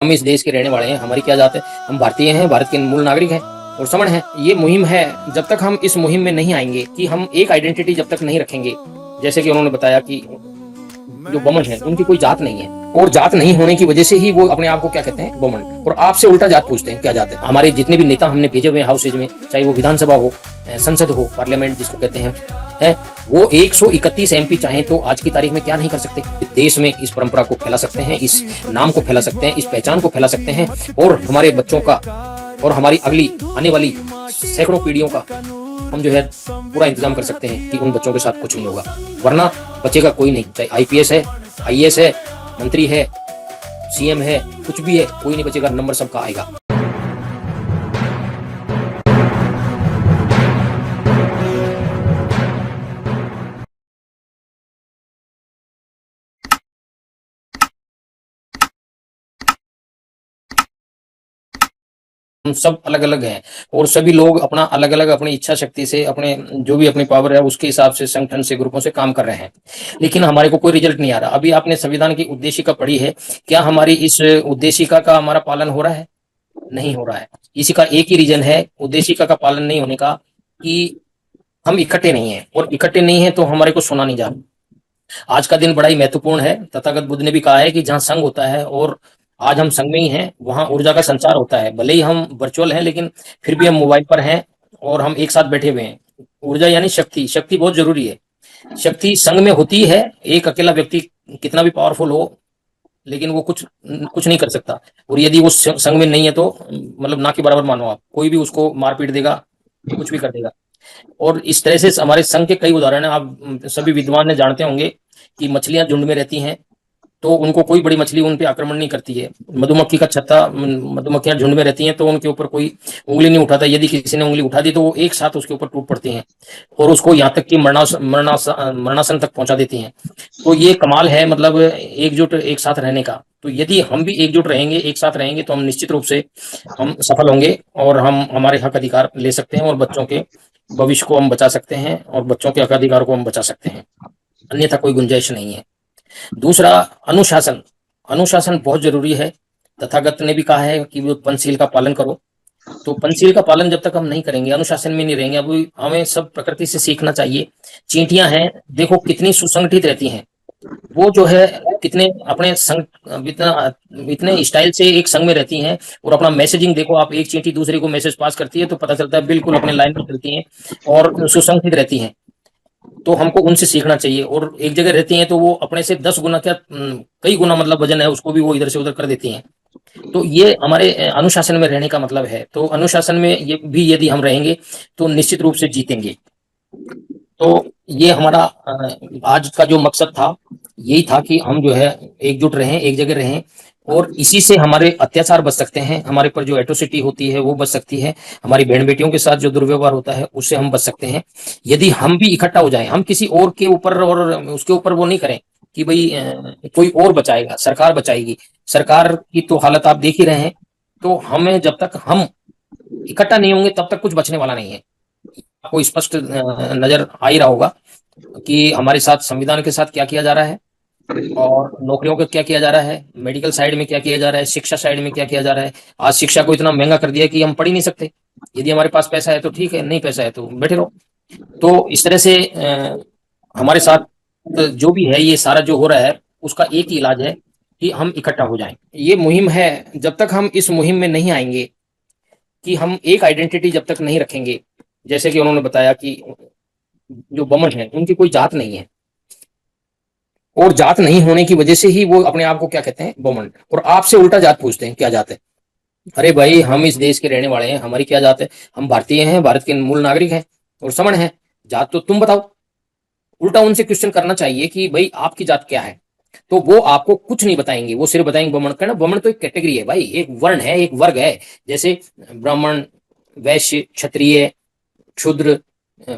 हम इस देश के रहने वाले हैं, हमारी क्या जात है, हम भारतीय हैं, भारत के मूल नागरिक हैं और समण हैं। ये मुहिम है, जब तक हम इस मुहिम में नहीं आएंगे कि हम एक आइडेंटिटी जब तक नहीं रखेंगे, जैसे कि उन्होंने बताया कि जो बमन है उनकी कोई जात नहीं है और जात नहीं होने की वजह से ही वो अपने आप को क्या कहते हैं, बमन। और आपसे उल्टा जात पूछते हैं क्या जात है। हमारे जितने भी नेता हमने भेजे हुए हाउसेज में, चाहे वो विधानसभा हो, संसद हो, पार्लियामेंट जिसको कहते हैं, वो 131 एमपी चाहें तो आज की तारीख में क्या नहीं कर सकते। देश में इस परंपरा को फैला सकते हैं, इस नाम को फैला सकते हैं, इस पहचान को फैला सकते हैं और हमारे बच्चों का और हमारी अगली आने वाली सैकड़ों पीढ़ियों का हम जो है पूरा इंतजाम कर सकते हैं कि उन बच्चों के साथ कुछ नहीं होगा। वरना बचेगा कोई नहीं, चाहे आईपीएस है, आईएएस है, मंत्री है, सीएम है, कुछ भी है, कोई नहीं बचेगा, नंबर सबका आएगा। हम सब अलग अलग हैं और सभी लोग अपना अलग अलग अपनी इच्छा शक्ति से, अपने जो भी अपनी पावर है उसके हिसाब से संगठन से, ग्रुपों से काम कर रहे हैं, लेकिन हमारे को कोई रिजल्ट नहीं आ रहा। अभी आपने संविधान की उद्देशिका पढ़ी है, क्या हमारी इस उद्देशिका का हमारा पालन हो रहा है? नहीं हो रहा है। इसी का एक ही रीजन है उद्देशिका का पालन नहीं होने का, कि हम इकट्ठे नहीं है, और इकट्ठे नहीं है तो हमारे को सुना नहीं जा रहा। आज का दिन बड़ा ही महत्वपूर्ण है। तथागत बुद्ध ने भी कहा है कि जहां संघ होता है, और आज हम संघ में ही हैं, वहां ऊर्जा का संचार होता है। भले ही हम वर्चुअल हैं, लेकिन फिर भी हम मोबाइल पर हैं और हम एक साथ बैठे हुए हैं। ऊर्जा यानी शक्ति, शक्ति बहुत जरूरी है। शक्ति संघ में होती है। एक अकेला व्यक्ति कितना भी पावरफुल हो, लेकिन वो कुछ कुछ नहीं कर सकता। और यदि वो संघ में नहीं है तो मतलब ना के बराबर मानो आप, कोई भी उसको मार पीट देगा, कुछ भी कर देगा। और इस तरह से हमारे संघ के कई उदाहरण है। आप सभी विद्वान ने जानते होंगे कि मछलियां झुंड में रहती हैं तो उनको कोई बड़ी मछली उन पे आक्रमण नहीं करती है। मधुमक्खी का छत्ता, मधुमक्खियां झुंड में रहती हैं तो उनके ऊपर कोई उंगली नहीं उठाता। यदि किसी ने उंगली उठा दी तो वो एक साथ उसके ऊपर टूट पड़ती हैं और उसको यहाँ तक कि मरणासन तक पहुंचा देती हैं। तो ये कमाल है, मतलब एकजुट एक साथ रहने का। तो यदि हम भी एकजुट रहेंगे, एक साथ रहेंगे, तो हम निश्चित रूप से हम सफल होंगे और हम हमारे हक अधिकार ले सकते हैं और बच्चों के भविष्य को हम बचा सकते हैं और बच्चों के हक अधिकार को हम बचा सकते हैं। अन्यथा कोई गुंजाइश नहीं है। दूसरा, अनुशासन। अनुशासन बहुत जरूरी है। तथागत ने भी कहा है कि वो पंचशील का पालन करो। तो पंचशील का पालन जब तक हम नहीं करेंगे, अनुशासन में नहीं रहेंगे। अभी हमें सब प्रकृति से सीखना चाहिए। चींटियां हैं, देखो कितनी सुसंगठित रहती हैं। वो जो है कितने अपने संग इतना इतने स्टाइल से एक संग में रहती हैं और अपना मैसेजिंग देखो आप, एक चींटी दूसरे को मैसेज पास करती है तो पता चलता है बिल्कुल अपने लाइन में चलती हैं और सुसंगठित रहती हैं। तो हमको उनसे सीखना चाहिए। और एक जगह रहती हैं तो वो अपने से 10 गुना क्या, कई गुना मतलब वजन है उसको भी वो इधर से उधर कर देती हैं। तो ये हमारे अनुशासन में रहने का मतलब है। तो अनुशासन में ये भी यदि हम रहेंगे तो निश्चित रूप से जीतेंगे। तो ये हमारा आज का जो मकसद था यही था कि हम जो है एकजुट रहें, एक जगह रहें, और इसी से हमारे अत्याचार बच सकते हैं, हमारे पर जो एट्रोसिटी होती है वो बच सकती है, हमारी बहन बेटियों के साथ जो दुर्व्यवहार होता है उससे हम बच सकते हैं। यदि हम भी इकट्ठा हो जाएं, हम किसी और के ऊपर और उसके ऊपर वो नहीं करें कि भाई कोई और बचाएगा, सरकार बचाएगी। सरकार की तो हालत आप देख ही रहे हैं। तो हमें जब तक हम इकट्ठा नहीं होंगे तब तक कुछ बचने वाला नहीं है। आपको स्पष्ट नजर आ ही रहा होगा कि हमारे साथ संविधान के साथ क्या किया जा रहा है और नौकरियों का क्या किया जा रहा है, मेडिकल साइड में क्या किया जा रहा है, शिक्षा साइड में क्या किया जा रहा है। आज शिक्षा को इतना महंगा कर दिया कि हम पढ़ ही नहीं सकते। यदि हमारे पास पैसा है तो ठीक है, नहीं पैसा है तो बैठे रहो। तो इस तरह से हमारे साथ जो भी है, ये सारा जो हो रहा है उसका एक ही इलाज है कि हम इकट्ठा हो जाएं। ये मुहिम है, जब तक हम इस मुहिम में नहीं आएंगे कि हम एक आइडेंटिटी जब तक नहीं रखेंगे, जैसे कि उन्होंने बताया कि जो बमन है उनकी कोई जात नहीं है और जात नहीं होने की वजह से ही वो अपने आप को क्या कहते हैं, बमन। और आपसे उल्टा जात पूछते हैं क्या जात है। अरे भाई, हम इस देश के रहने वाले हैं, हमारी क्या जात है, हम भारतीय हैं, भारत के मूल नागरिक हैं और समण हैं। जात तो तुम बताओ। उल्टा उनसे क्वेश्चन करना चाहिए कि भाई आपकी जात क्या है। तो वो आपको कुछ नहीं बताएंगे, वो सिर्फ बताएंगे बमन। कहना बमन तो एक कैटेगरी है भाई, एक वर्ण है, एक वर्ग है। जैसे ब्राह्मण, वैश्य, क्षत्रिय, क्षुद्र,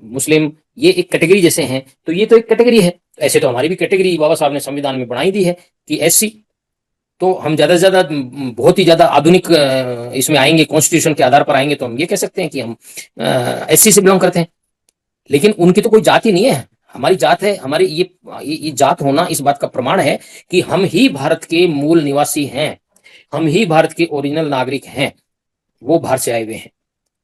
मुस्लिम, ये एक कैटेगरी जैसे हैं। तो ये तो एक कैटेगरी है। ऐसे तो हमारी भी कैटेगरी बाबा साहब ने संविधान में बनाई दी है कि एससी। तो हम ज्यादा से ज्यादा बहुत ही ज्यादा आधुनिक इसमें आएंगे, कॉन्स्टिट्यूशन के आधार पर आएंगे तो हम ये कह सकते हैं कि हम एससी से बिलोंग करते हैं। लेकिन उनकी तो कोई जात ही नहीं है, हमारी जात है। हमारी ये जात होना इस बात का प्रमाण है कि हम ही भारत के मूल निवासी हैं। हम ही भारत के ओरिजिनल नागरिक हैं, वो बाहर से आए हुए हैं,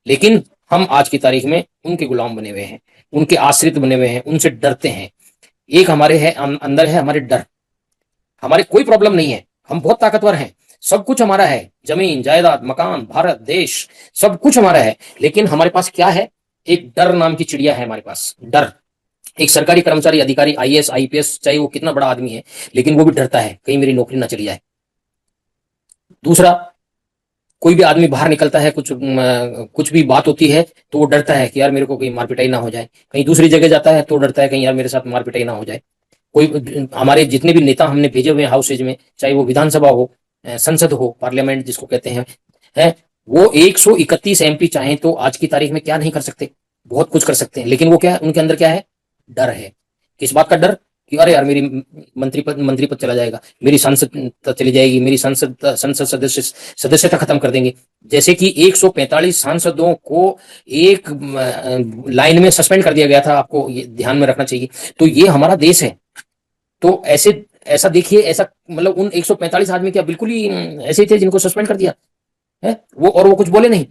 लेकिन हम आज की तारीख में उनके गुलाम बने हुए हैं, उनके आश्रित बने हुए हैं, उनसे डरते हैं। एक हमारे है अंदर है हमारे डर। हमारे कोई प्रॉब्लम नहीं है, हम बहुत ताकतवर हैं, सब कुछ हमारा है, जमीन जायदाद मकान भारत देश सब कुछ हमारा है, लेकिन हमारे पास क्या है? एक डर नाम की चिड़िया है हमारे पास, डर। एक सरकारी कर्मचारी अधिकारी आईएएस आईपीएस चाहे वो कितना बड़ा आदमी है, लेकिन वो भी डरता है कहीं मेरी नौकरी ना चली जाए। दूसरा, कोई भी आदमी बाहर निकलता है, कुछ भी बात होती है तो वो डरता है कि यार मेरे को कहीं मार पिटाई ना हो जाए। कहीं दूसरी जगह जाता है तो डरता है कहीं यार मेरे साथ मार पिटाई ना हो जाए। कोई हमारे जितने भी नेता हमने भेजे हुए हैं हाउसेज में, चाहे वो विधानसभा हो, संसद हो, पार्लियामेंट जिसको कहते हैं, है वो 131 एमपी चाहें तो आज की तारीख में क्या नहीं कर सकते? बहुत कुछ कर सकते हैं, लेकिन वो क्या है, उनके अंदर क्या है? डर है। किस बात का डर? कि अरे यार मेरी मंत्री पद चला जाएगा, मेरी सांसद चली जाएगी, मेरी संसद सदस्यता खत्म कर देंगे। जैसे कि 145 सांसदों को एक लाइन में सस्पेंड कर दिया गया था, आपको ये ध्यान में रखना चाहिए। तो ये हमारा देश है। तो ऐसा देखिए, ऐसा मतलब उन 145 आदमी क्या बिल्कुल ही ऐसे ही थे जिनको सस्पेंड कर दिया है वो, और वो कुछ बोले नहीं?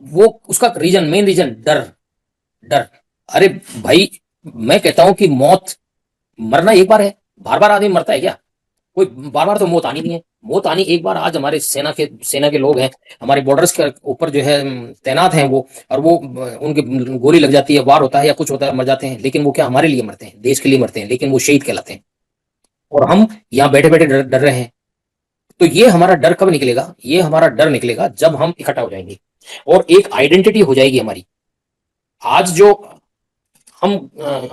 वो उसका रीजन, मेन रीजन डर। डर। अरे भाई, मैं कहता हूं कि मौत, मरना एक बार है, बार बार आदमी मरता है क्या? कोई बार बार तो मौत आनी नहीं है। मौत आनी एक बार। आज हमारे सेना के लोग हैं, हमारे बॉर्डर्स के ऊपर जो है तैनात हैं वो, और वो उनके गोली लग जाती है, वार होता है या कुछ होता है, मर जाते हैं, लेकिन वो क्या हमारे लिए मरते हैं, देश के लिए मरते हैं, लेकिन वो शहीद कहलाते हैं। और हम यहाँ बैठे बैठे डर रहे हैं। तो ये हमारा डर कब निकलेगा? ये हमारा डर निकलेगा जब हम इकट्ठा हो जाएंगे और एक आइडेंटिटी हो जाएगी हमारी। आज जो हम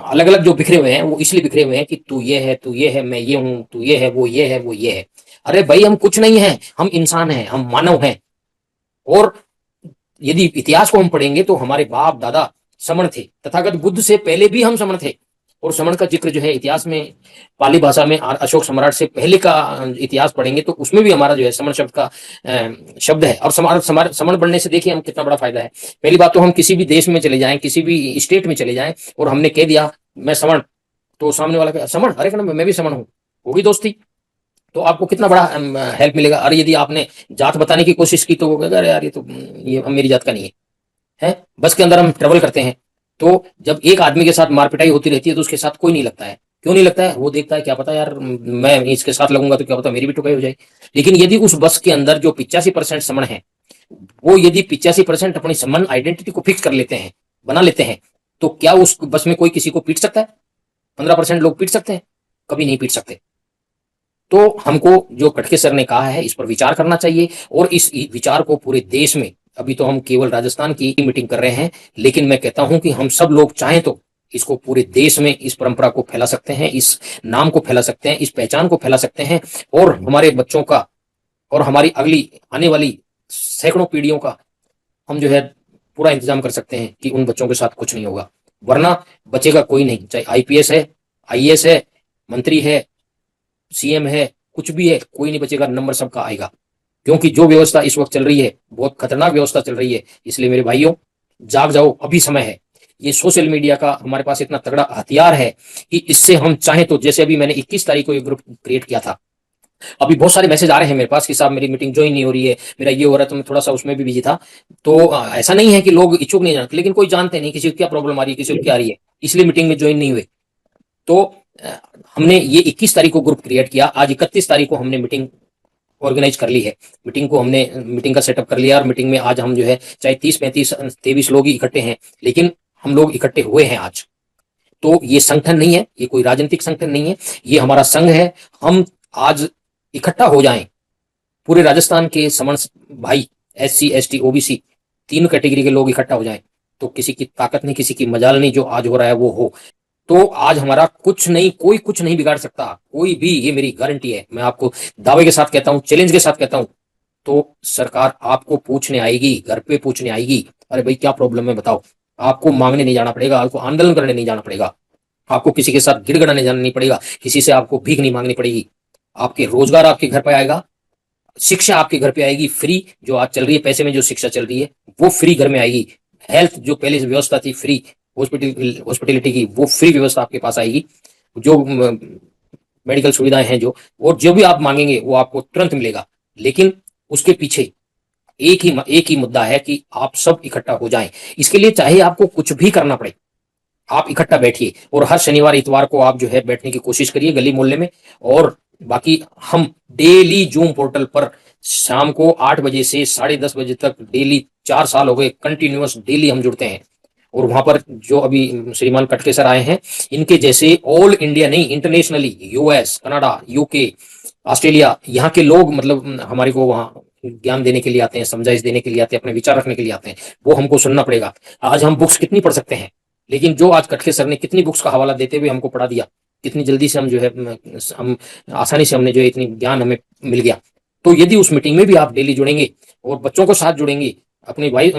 अलग अलग जो बिखरे हुए हैं, वो इसलिए बिखरे हुए हैं कि तू ये है, तू ये है, मैं ये हूं, तू ये है, वो ये है, वो ये है। अरे भाई, हम कुछ नहीं है, हम इंसान हैं, हम मानव हैं। और यदि इतिहास को हम पढ़ेंगे तो हमारे बाप दादा समण थे, तथागत बुद्ध से पहले भी हम समण थे। और समण का जिक्र जो है इतिहास में, पाली भाषा में अशोक सम्राट से पहले का इतिहास पढ़ेंगे तो उसमें भी हमारा जो है समण शब्द का शब्द है। और समण बनने से देखिए हम कितना बड़ा फायदा है। पहली बात तो हम किसी भी देश में चले जाएं, किसी भी स्टेट में चले जाएं, और हमने कह दिया मैं समण, तो सामने वाला कहे समण, अरे कहना मैं भी समण हूँ, होगी दोस्ती। तो आपको कितना बड़ा हेल्प मिलेगा। अरे यदि आपने जात बताने की कोशिश की तो वो कहेगा अरे यार ये तो ये मेरी जात का नहीं है। है बस के अंदर हम ट्रेवल करते हैं, तो जब एक आदमी के साथ मारपिटाई होती रहती है तो उसके साथ कोई नहीं लगता है। क्यों नहीं लगता है? वो देखता है क्या पता यार मैं इसके साथ लगूंगा तो क्या पता मेरी भी ठुकाई हो जाए। लेकिन यदि उस बस के अंदर जो 85% समण है, वो यदि 85% अपनी समन आइडेंटिटी को फिक्स कर लेते हैं, बना लेते हैं, तो क्या उस बस में कोई किसी को पीट सकता है? 15% लोग पीट सकते हैं? कभी नहीं पीट सकते। तो हमको जो कटके सर ने कहा है इस पर विचार करना चाहिए, और इस विचार को पूरे देश में, अभी तो हम केवल राजस्थान की मीटिंग कर रहे हैं, लेकिन मैं कहता हूं कि हम सब लोग चाहें तो इसको पूरे देश में, इस परंपरा को फैला सकते हैं, इस नाम को फैला सकते हैं, इस पहचान को फैला सकते हैं, और हमारे बच्चों का और हमारी अगली आने वाली सैकड़ों पीढ़ियों का हम जो है पूरा इंतजाम कर सकते हैं कि उन बच्चों के साथ कुछ नहीं होगा। वरना बचेगा कोई नहीं, चाहे आईपीएस है, आईएएस है, मंत्री है, सीएम है, कुछ भी है, कोई नहीं बचेगा, नंबर सबका आएगा। क्योंकि जो व्यवस्था इस वक्त चल रही है बहुत खतरनाक व्यवस्था चल रही है। इसलिए मेरे भाइयों, जाग जाओ, अभी समय है। ये सोशल मीडिया का हमारे पास इतना तगड़ा हथियार है कि इससे हम चाहें तो, जैसे अभी मैंने 21 तारीख को एक ग्रुप क्रिएट किया था, अभी बहुत सारे मैसेज आ रहे हैं मेरे पास कि साहब मेरी मीटिंग ज्वाइन नहीं हो रही है, मेरा ये हो रहा है, तो मैं थोड़ा सा उसमें भी बिजी था। तो ऐसा नहीं है कि लोग इच्छुक नहीं जानते, लेकिन कोई जानते नहीं किसी को क्या प्रॉब्लम आ रही है, किसी को क्या आ रही है, इसलिए मीटिंग में ज्वाइन नहीं हुए। तो हमने ये 21 तारीख को ग्रुप क्रिएट किया, आज 31 तारीख को हमने मीटिंग ऑर्गेनाइज कर ली है। मीटिंग का सेटअप कर लिया, और मीटिंग में आज हम जो है चाहे 30 35 23 लोग ही इकट्ठे हैं, लेकिन हम लोग इकट्ठे हुए हैं आज। तो ये संगठन नहीं है, ये कोई राजनीतिक संगठन नहीं है, ये हमारा संघ है। हम आज इकट्ठा हो जाएं, पूरे राजस्थान के समण भाई, SC ST OBC तीनों कैटेगरी के लोग इकट्ठा हो जाएं, तो किसी की ताकत नहीं, किसी की मजाल नहीं, जो आज हो रहा है वो हो। तो आज हमारा कुछ नहीं, कोई कुछ नहीं बिगाड़ सकता, कोई भी, ये मेरी गारंटी है। मैं आपको दावे के साथ कहता हूं, चैलेंज के साथ कहता हूं। तो सरकार आपको पूछने आएगी, घर पे पूछने आएगी, अरे भाई क्या प्रॉब्लम है बताओ। आपको मांगने नहीं जाना पड़ेगा, आपको आंदोलन करने नहीं जाना पड़ेगा, आपको किसी के साथ गिड़गड़ाने जाना नहीं पड़ेगा, किसी से आपको भीख नहीं मांगनी पड़ेगी। आपके रोजगार आपके घर पे आएगा, शिक्षा आपके घर पे आएगी फ्री, जो आज चल रही है पैसे में जो शिक्षा चल रही है वो फ्री घर में आएगी। हेल्थ जो पहले व्यवस्था थी फ्री, हॉस्पिटलिटी की, वो फ्री व्यवस्था आपके पास आएगी। जो मेडिकल सुविधाएं हैं जो, और जो भी आप मांगेंगे वो आपको तुरंत मिलेगा। लेकिन उसके पीछे एक ही मुद्दा है कि आप सब इकट्ठा हो जाएं। इसके लिए चाहे आपको कुछ भी करना पड़े, आप इकट्ठा बैठिए और हर शनिवार इतवार को आप जो है बैठने की कोशिश करिए गली मोहल्ले में। और बाकी हम डेली जूम पोर्टल पर शाम को 8 बजे से 10:30 बजे तक डेली 4 साल हो गए कंटिन्यूअस डेली हम जुड़ते हैं। और वहां पर जो अभी श्रीमान कटके सर आए हैं, इनके जैसे ऑल इंडिया नहीं, internationally US, Canada, UK, Australia, यहाँ के लोग मतलब हमारे को वहाँ ज्ञान देने के लिए आते हैं, समझाइश देने के लिए आते हैं, अपने विचार रखने के लिए आते हैं। वो हमको सुनना पड़ेगा। आज हम बुक्स कितनी पढ़ सकते हैं, लेकिन जो आज कटके सर ने कितनी बुक्स का हवाला देते हुए हमको पढ़ा दिया, कितनी जल्दी से हम जो है हम आसानी से हमने जो इतनी ज्ञान हमें मिल गया। तो यदि उस मीटिंग में भी आप डेली जुड़ेंगे और बच्चों को साथ जुड़ेंगे, अपनी भाई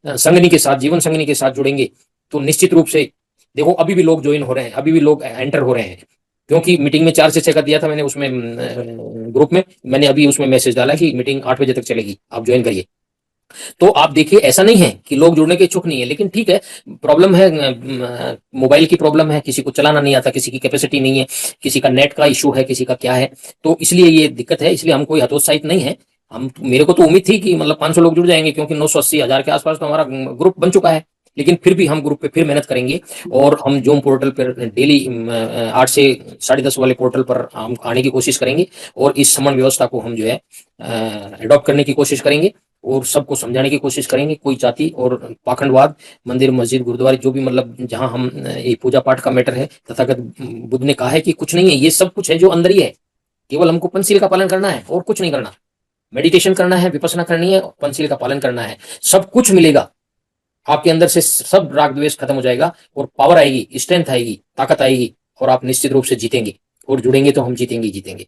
संगनी के साथ, जीवन संगनी के साथ जुड़ेंगे, तो निश्चित रूप से देखो अभी भी लोग ज्वाइन हो रहे हैं, अभी भी लोग एंटर हो रहे हैं। क्योंकि मीटिंग में 4 से 6 का दिया था मैंने उसमें ग्रुप में, मैंने अभी उसमें मैसेज डाला कि मीटिंग 8 बजे तक चलेगी, आप ज्वाइन करिए। तो आप देखिए ऐसा नहीं है कि लोग जुड़ने के इच्छुक नहीं है, लेकिन ठीक है, प्रॉब्लम है, मोबाइल की प्रॉब्लम है, किसी को चलाना नहीं आता, किसी की कैपेसिटी नहीं है, किसी का नेट का इशू है, किसी का क्या है, तो इसलिए ये दिक्कत है। इसलिए हम कोई हतोत्साहित नहीं है। हम मेरे को तो उम्मीद थी कि मतलब 500 लोग जुड़ जाएंगे, क्योंकि 980,000 के आसपास तो हमारा ग्रुप बन चुका है। लेकिन फिर भी हम ग्रुप पे फिर मेहनत करेंगे और हम जूम पोर्टल पर डेली 8 से 10:30 वाले पोर्टल पर हम आने की कोशिश करेंगे और इस समन्वय व्यवस्था को हम जो है अडॉप्ट करने की कोशिश करेंगे और सबको समझाने की कोशिश करेंगे। कोई जाति और पाखंडवाद, मंदिर मस्जिद गुरुद्वारे जो भी मतलब जहां हम ये पूजा पाठ का मैटर है, तथागत बुद्ध ने कहा है कि कुछ नहीं है, ये सब कुछ है जो अंदर ही है, केवल हमको पंचशील का पालन करना है और कुछ नहीं करना। मेडिटेशन करना है, विपස්සना करनी है, पंचशील का पालन करना है, सब कुछ मिलेगा आपके अंदर से। सब राग द्वेष खत्म हो जाएगा और पावर आएगी, स्ट्रेंथ आएगी, ताकत आएगी और आप निश्चित रूप से जीतेंगे। और जुड़ेंगे तो हम जीतेंगे ही जीतेंगे।